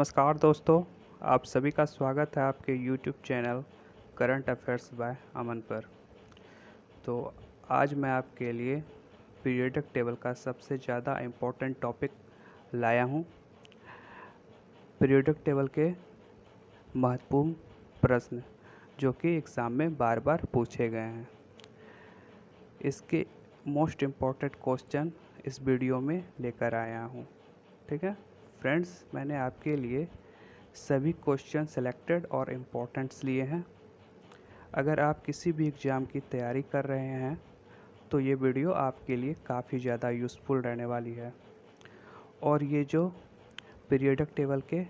नमस्कार दोस्तों, आप सभी का स्वागत है आपके YouTube channel current affairs by Aman पर। तो आज मैं आपके लिए पीरियोडिक टेबल का सबसे ज़्यादा इम्पोर्टेंट टॉपिक लाया हूँ। पीरियोडिक टेबल के महत्वपूर्ण प्रश्न जो कि एग्ज़ाम में बार बार पूछे गए हैं, इसके मोस्ट इम्पॉर्टेंट क्वेश्चन इस वीडियो में लेकर आया हूँ। ठीक है फ्रेंड्स, मैंने आपके लिए सभी क्वेश्चन सेलेक्टेड और इम्पोर्टेंट्स लिए हैं। अगर आप किसी भी एग्ज़ाम की तैयारी कर रहे हैं तो ये वीडियो आपके लिए काफ़ी ज़्यादा यूज़फुल रहने वाली है। और ये जो पीरियोडिक टेबल के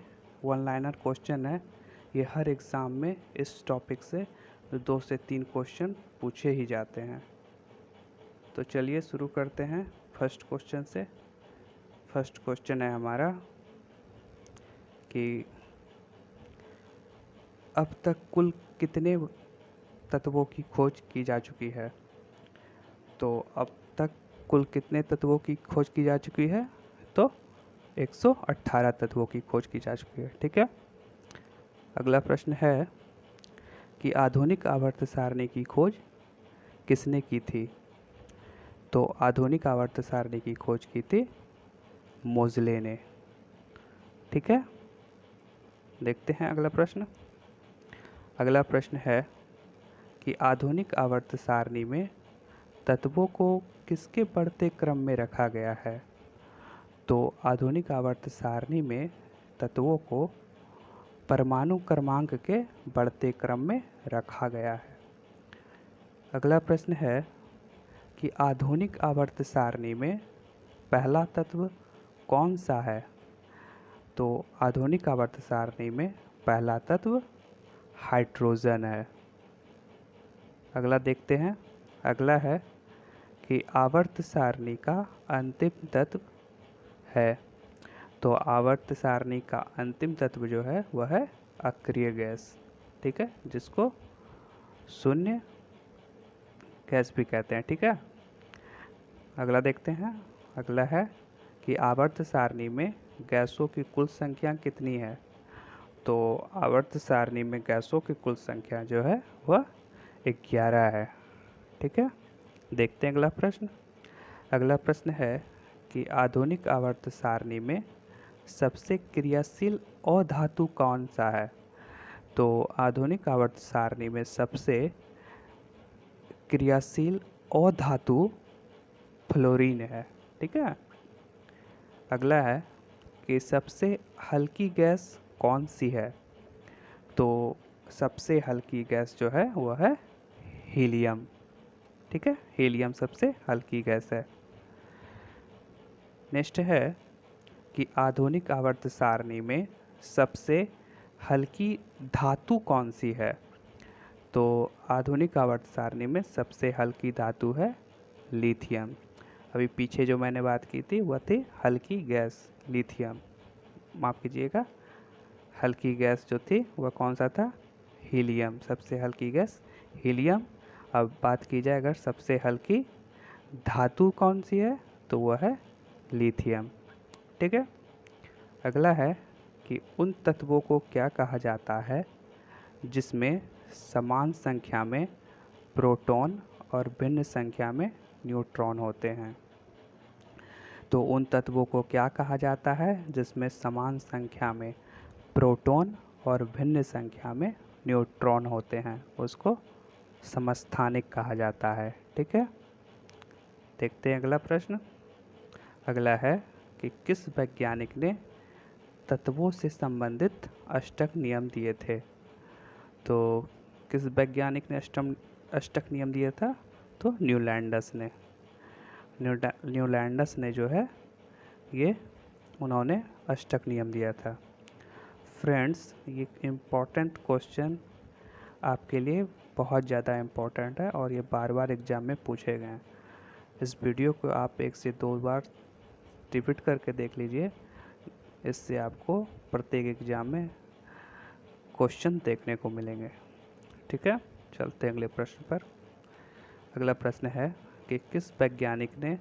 वन लाइनर क्वेश्चन है, ये हर एग्ज़ाम में इस टॉपिक से 2 से 3 क्वेश्चन पूछे ही जाते हैं। तो चलिए शुरू करते हैं फर्स्ट क्वेश्चन से। फर्स्ट क्वेश्चन है हमारा कि अब तक कुल कितने तत्वों की खोज की जा चुकी है। तो अब तक कुल कितने तत्वों की खोज की जा चुकी है? तो 118 तत्वों की खोज की जा चुकी है। ठीक है, अगला प्रश्न है कि आधुनिक आवर्त सारणी की खोज किसने की थी? तो आधुनिक आवर्त सारणी की खोज की थी मोज़ले ने। ठीक है, देखते हैं अगला प्रश्न। अगला प्रश्न है कि आधुनिक आवर्त सारणी में तत्वों को किसके बढ़ते क्रम में रखा गया है? तो आधुनिक आवर्त सारणी में तत्वों को परमाणु क्रमांक के बढ़ते क्रम में रखा गया है। अगला प्रश्न है कि आधुनिक आवर्त सारणी में पहला तत्व कौन सा है? तो आधुनिक आवर्त सारणी में पहला तत्व हाइड्रोजन है। अगला देखते हैं। अगला है कि आवर्त सारणी का अंतिम तत्व है। तो आवर्त सारणी का अंतिम तत्व जो है वह है अक्रिय गैस। ठीक है, जिसको शून्य गैस भी कहते हैं। ठीक है, अगला देखते हैं। अगला है कि आवर्त सारणी में गैसों की कुल संख्या कितनी है? तो आवर्त सारणी में गैसों की कुल संख्या जो है वह 11 है। ठीक है, देखते हैं अगला प्रश्न। अगला प्रश्न है कि आधुनिक आवर्त सारणी में सबसे क्रियाशील अधातु कौन सा है? तो आधुनिक आवर्त सारणी में सबसे क्रियाशील अधातु फ्लोरीन है। ठीक है, अगला है कि सबसे हल्की गैस कौन सी है? तो सबसे हल्की गैस जो है वह है हीलियम। ठीक है, हीलियम सबसे हल्की गैस है। नेक्स्ट है कि आधुनिक आवर्त सारणी में सबसे हल्की धातु कौन सी है? तो आधुनिक आवर्त सारणी में सबसे हल्की धातु है लिथियम। अभी पीछे जो मैंने बात की थी वह थी हल्की गैस लिथियम, माफ़ कीजिएगा, हल्की गैस जो थी वह कौन सा था? हीलियम, सबसे हल्की गैस हीलियम। अब बात की जाए अगर सबसे हल्की धातु कौन सी है, तो वह है लिथियम। ठीक है, अगला है कि उन तत्वों को क्या कहा जाता है जिसमें समान संख्या में प्रोटॉन और भिन्न संख्या में न्यूट्रॉन होते हैं? तो उन तत्वों को क्या कहा जाता है जिसमें समान संख्या में प्रोटॉन और भिन्न संख्या में न्यूट्रॉन होते हैं? उसको समस्थानिक कहा जाता है। ठीक है, देखते हैं अगला प्रश्न। अगला है कि किस वैज्ञानिक ने तत्वों से संबंधित अष्टक नियम दिए थे? तो किस वैज्ञानिक ने अष्टक नियम दिया था? तो न्यूलैंडस ने। न्यूलैंडस ने जो है ये उन्होंने अष्टक नियम दिया था। फ्रेंड्स, ये इम्पॉर्टेंट क्वेश्चन आपके लिए बहुत ज़्यादा इम्पॉर्टेंट है और ये बार बार एग्ज़ाम में पूछे गए हैं। इस वीडियो को आप 1 से 2 बार रिपीट करके देख लीजिए, इससे आपको प्रत्येक एग्ज़ाम में क्वेश्चन देखने को मिलेंगे। ठीक है, चलते हैं अगले प्रश्न पर। अगला प्रश्न है कि किस वैज्ञानिक ने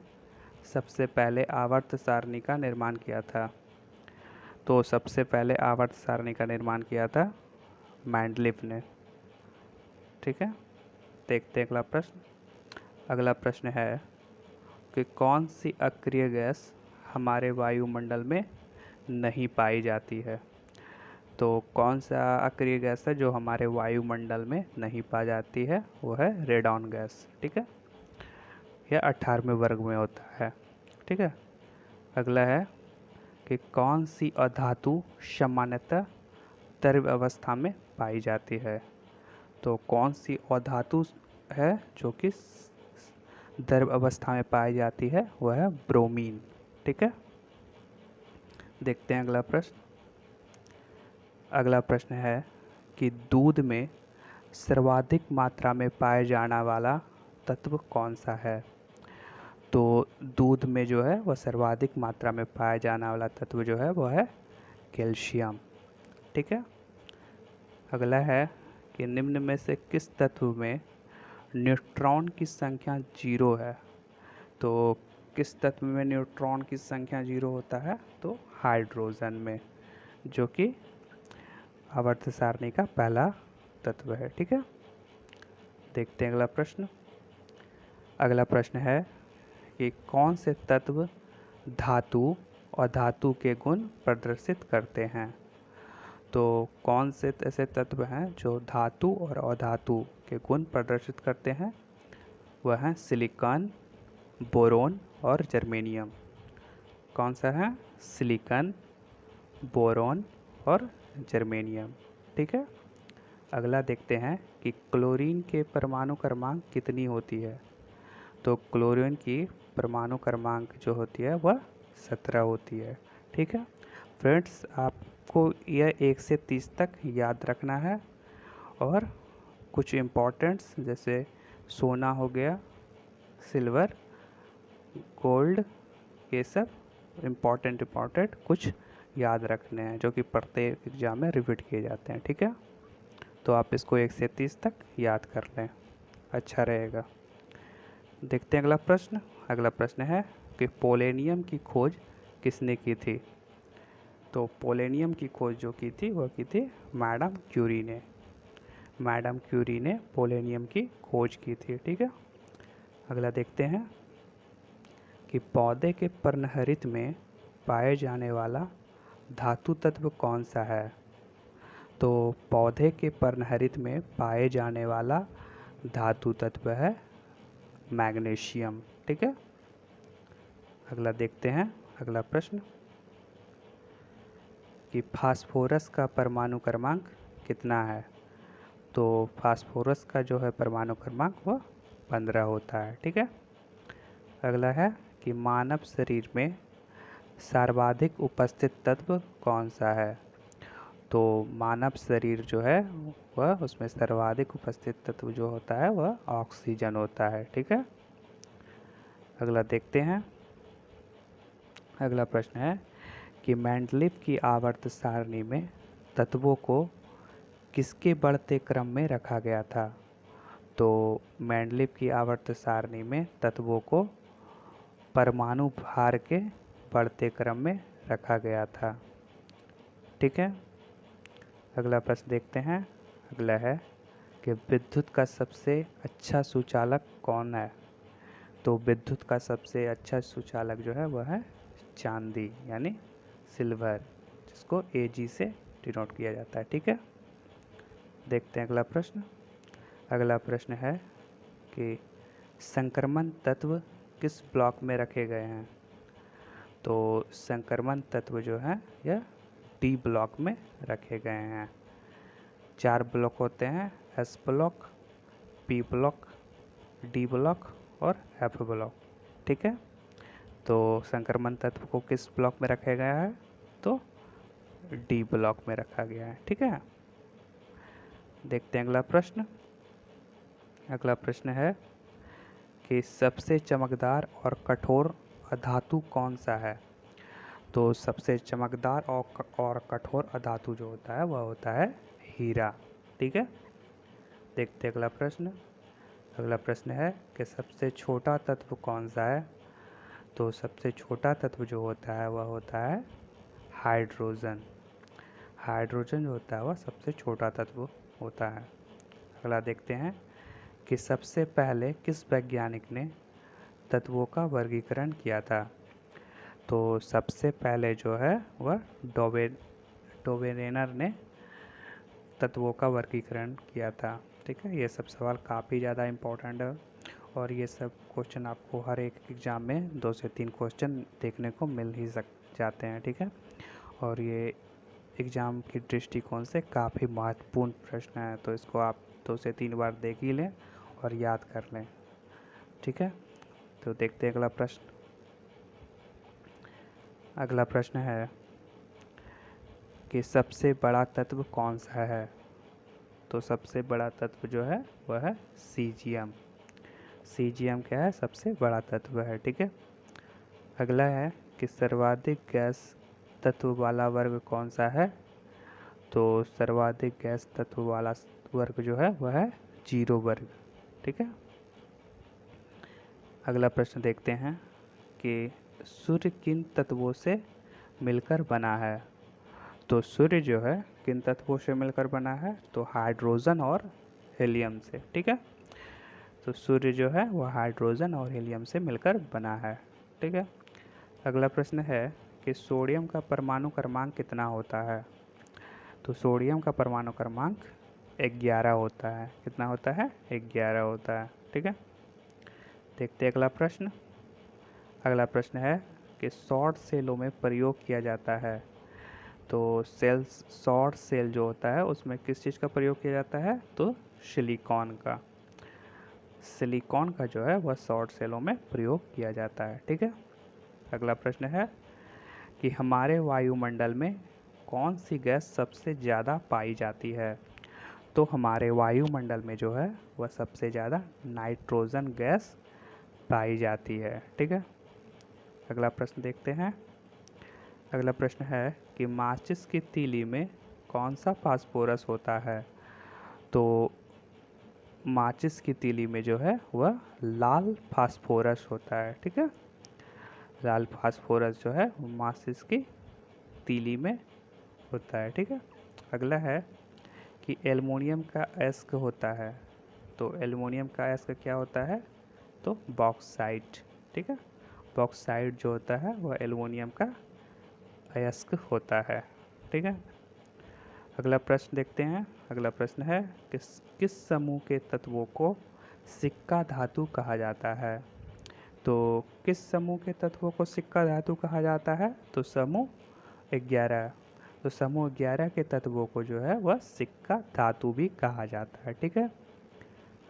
सबसे पहले आवर्त सारणी का निर्माण किया था? तो सबसे पहले आवर्त सारणी का निर्माण किया था मेंडलीव ने। ठीक है, देखते हैं अगला प्रश्न। अगला प्रश्न है कि कौन सी अक्रिय गैस हमारे वायुमंडल में नहीं पाई जाती है। तो कौन सा अक्रिय गैस है जो हमारे वायुमंडल में नहीं पाई जाती है, वो है रेडॉन गैस। ठीक है, यह 18वें वर्ग में होता है। ठीक है, अगला है कि कौन सी अधातु सामान्यतः द्रव्य अवस्था में पाई जाती है। तो कौन सी अधातु है जो कि द्रव्य अवस्था में पाई जाती है, वह है ब्रोमीन। ठीक है, देखते हैं अगला प्रश्न। अगला प्रश्न है कि दूध में सर्वाधिक मात्रा में पाया जाने वाला तत्व कौन सा है। तो दूध में जो है वह सर्वाधिक मात्रा में पाया जाने वाला तत्व जो है वह है कैल्शियम। ठीक है, अगला है कि निम्न में से किस तत्व में न्यूट्रॉन की संख्या 0 है। तो किस तत्व में न्यूट्रॉन की संख्या 0 होता है, तो हाइड्रोजन में, जो कि आवर्त सारणी का पहला तत्व है। ठीक है, देखते हैं अगला प्रश्न। अगला प्रश्न है कि कौन से तत्व धातु और धातु के गुण प्रदर्शित करते हैं। तो कौन से ऐसे तत्व हैं जो धातु और अधातु के गुण प्रदर्शित करते हैं, वह हैं सिलिकॉन, बोरोन और जर्मेनियम। कौन सा है, सिलिकॉन, बोरोन और जर्मेनियम। ठीक है, अगला देखते हैं कि क्लोरीन के परमाणु क्रमांक कितनी होती है। तो क्लोरीन की परमाणु क्रमांक जो होती है वह 17 होती है। ठीक है फ्रेंड्स, आपको यह 1 से 30 तक याद रखना है, और कुछ इम्पोर्टेंट्स जैसे सोना हो गया, सिल्वर, गोल्ड, ये सब इम्पोर्टेंट कुछ याद रखने हैं जो कि प्रत्येक एग्जाम में रिपीट किए जाते हैं। ठीक है, तो आप इसको 1 से 30 तक याद कर लें, अच्छा रहेगा। देखते हैं अगला प्रश्न। अगला प्रश्न है कि पोलेनियम की खोज किसने की थी। तो पोलेनियम की खोज जो की थी वह की थी मैडम क्यूरी ने। मैडम क्यूरी ने पोलेनियम की खोज की थी। ठीक है, अगला देखते हैं कि पौधे के पर्णहरित में पाए जाने वाला धातु तत्व कौन सा है। तो पौधे के पर्णहरित में पाए जाने वाला धातु तत्व है मैग्नीशियम। ठीक है, अगला देखते हैं अगला प्रश्न कि फास्फोरस का परमाणु क्रमांक कितना है। तो फास्फोरस का जो है परमाणु क्रमांक वह 15 होता है। ठीक है, अगला है कि मानव शरीर में सर्वाधिक उपस्थित तत्व कौन सा है। तो मानव शरीर जो है वह उसमें सर्वाधिक उपस्थित तत्व जो होता है वह ऑक्सीजन होता है। ठीक है, अगला देखते हैं। अगला प्रश्न है कि मेंडलीव की आवर्त सारणी में तत्वों को किसके बढ़ते क्रम में रखा गया था। तो मेंडलीव की आवर्त सारणी में तत्वों को परमाणु भार के बढ़ते क्रम में रखा गया था। ठीक है, अगला प्रश्न देखते हैं। अगला है कि विद्युत का सबसे अच्छा सुचालक कौन है। तो विद्युत का सबसे अच्छा सुचालक जो है वह है चांदी यानी सिल्वर, जिसको Ag से डिनोट किया जाता है। ठीक है, देखते हैं अगला प्रश्न। अगला प्रश्न है कि संक्रमण तत्व किस ब्लॉक में रखे गए हैं। तो संक्रमण तत्व जो है यह डी ब्लॉक में रखे गए हैं। 4 ब्लॉक होते हैं, S block, P block, D block और एफ ब्लॉक। ठीक है, तो संक्रमण तत्व को किस ब्लॉक में रखा गया है, तो डी ब्लॉक में रखा गया है। ठीक है, देखते हैं अगला प्रश्न। अगला प्रश्न है कि सबसे चमकदार और कठोर अधातु कौन सा है। तो सबसे चमकदार और कठोर अधातु जो होता है वह होता है हीरा। ठीक है, देखते हैं अगला प्रश्न। अगला प्रश्न है कि सबसे छोटा तत्व कौन सा है। तो सबसे छोटा तत्व जो होता है वह होता है हाइड्रोजन। हाइड्रोजन जो होता है वह सबसे छोटा तत्व होता है। अगला देखते हैं कि सबसे पहले किस वैज्ञानिक ने तत्वों का वर्गीकरण किया था। तो सबसे पहले जो है वह डोबेरेनर ने तत्वों का वर्गीकरण किया था। ठीक है, ये सब सवाल काफ़ी ज़्यादा इम्पोर्टेंट है और ये सब क्वेश्चन आपको हर एक एग्ज़ाम में 2 से 3 क्वेश्चन देखने को मिल ही जाते हैं। ठीक है, और ये एग्ज़ाम की दृष्टिकोण से काफ़ी महत्वपूर्ण प्रश्न है, तो इसको आप 2 से 3 बार देख ही लें और याद कर लें। ठीक है, तो देखते हैं अगला प्रश्न। अगला प्रश्न है कि सबसे बड़ा तत्व कौन सा है। तो सबसे बड़ा तत्व जो है वह है सीजियम। सीजियम क्या है, सबसे बड़ा तत्व है। ठीक है, अगला है कि सर्वाधिक गैस तत्व वाला वर्ग कौन सा है। तो सर्वाधिक गैस तत्व वाला वर्ग जो है वह है 0 वर्ग। ठीक है, अगला प्रश्न देखते हैं कि सूर्य किन तत्वों से मिलकर बना है। तो सूर्य जो है किन तत्वों से मिलकर बना है, तो हाइड्रोजन और हीलियम से। ठीक है, तो सूर्य जो है वह हाइड्रोजन और हीलियम से मिलकर बना है। ठीक है, अगला प्रश्न है कि सोडियम का परमाणु क्रमांक कितना होता है। तो सोडियम का परमाणु क्रमांक 11 होता है। कितना होता है, 11 होता है। ठीक है, देखते हैं अगला प्रश्न। अगला प्रश्न है कि शॉर्ट सेलों में प्रयोग किया जाता है। तो शॉर्ट सेल जो होता है उसमें किस चीज़ का प्रयोग किया जाता है, तो सिलिकॉन का। सिलिकॉन का जो है वह शॉर्ट सेलों में प्रयोग किया जाता है। ठीक है, अगला प्रश्न है कि हमारे वायुमंडल में कौन सी गैस सबसे ज़्यादा पाई जाती है। तो हमारे वायुमंडल में जो है वह सबसे ज़्यादा नाइट्रोजन गैस पाई जाती है। ठीक है, अगला प्रश्न देखते हैं। अगला प्रश्न है कि माचिस की तीली में कौन सा फास्फोरस होता है। तो माचिस की तीली में जो है वह लाल फास्फोरस होता है। ठीक है, लाल फास्फोरस जो है माचिस की तीली में होता है। ठीक है, अगला है कि एल्युमिनियम का अयस्क होता है। तो एल्युमिनियम का अयस्क क्या होता है, तो बॉक्साइट। ठीक है, बॉक्साइट जो होता है वह एल्युमिनियम का अयस्क होता है। ठीक है, अगला प्रश्न देखते हैं। अगला प्रश्न है कि किस समूह के तत्वों को सिक्का धातु कहा जाता है। तो किस समूह के तत्वों को सिक्का धातु कहा जाता है, तो समूह 11। तो समूह 11 के तत्वों को जो है वह सिक्का धातु भी कहा जाता है। ठीक है,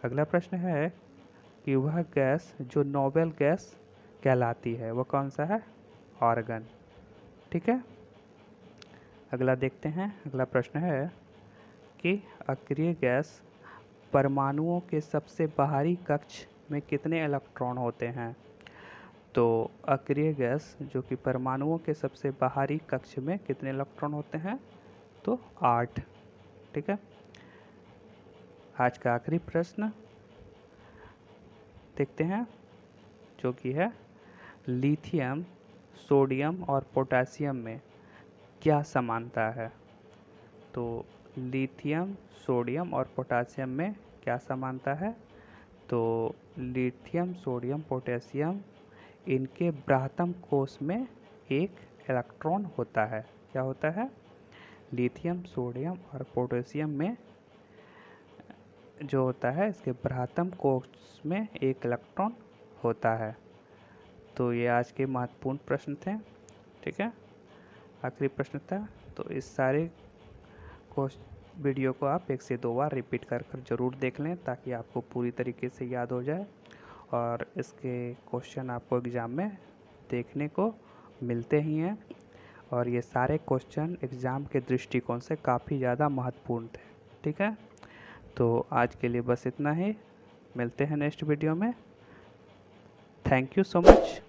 अगला प्रश्न है कि वह गैस जो नोबेल गैस कहलाती है वह कौन सा है, आर्गन। ठीक है, अगला देखते हैं। अगला प्रश्न है कि अक्रिय गैस परमाणुओं के सबसे बाहरी कक्ष में कितने इलेक्ट्रॉन होते हैं। तो अक्रिय गैस जो कि परमाणुओं के सबसे बाहरी कक्ष में कितने इलेक्ट्रॉन होते हैं, तो 8। ठीक है, आज का आखिरी प्रश्न देखते हैं जो कि है लिथियम, सोडियम और पोटेशियम में क्या समानता है। तो लिथियम, सोडियम और पोटेशियम में क्या समानता है, तो लिथियम, सोडियम, पोटेशियम इनके ब्राह्मण कोश में एक इलेक्ट्रॉन होता है। क्या होता है, लिथियम, सोडियम और पोटेशियम में जो होता है इसके ब्राह्मण कोश में एक इलेक्ट्रॉन होता है। तो ये आज के महत्वपूर्ण प्रश्न थे। ठीक है, आखिरी प्रश्न था। तो इस सारे वीडियो को आप 1 से 2 बार रिपीट कर ज़रूर देख लें ताकि आपको पूरी तरीके से याद हो जाए और इसके क्वेश्चन आपको एग्ज़ाम में देखने को मिलते ही हैं और ये सारे क्वेश्चन एग्ज़ाम के दृष्टिकोण से काफ़ी ज़्यादा महत्वपूर्ण थे। ठीक है, तो आज के लिए बस इतना ही। मिलते हैं नेक्स्ट वीडियो में। Thank you so much.